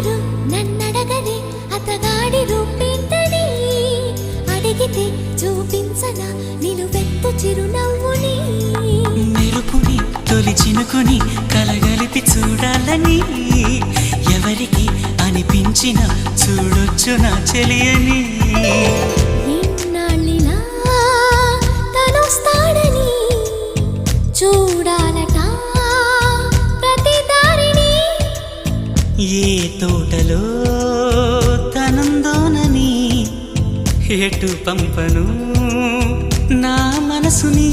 ఎవరు నన్నడగని అతగాడి రూపేంటని అడిగితే చూపించనా నిలువెత్తు చిరునవ్వుని మెరుపుని తొలి చినుకుని కలగలిపి చూడాలని ఎవరికి అనిపించిన చూడొచ్చు నా చెలియని ఎన్నాళ్ళిలా తనొస్తాడని చూడాలట ప్రతి దారిని ఏ తోటలో తనందోనని ఎటు పంపను నా మనసుని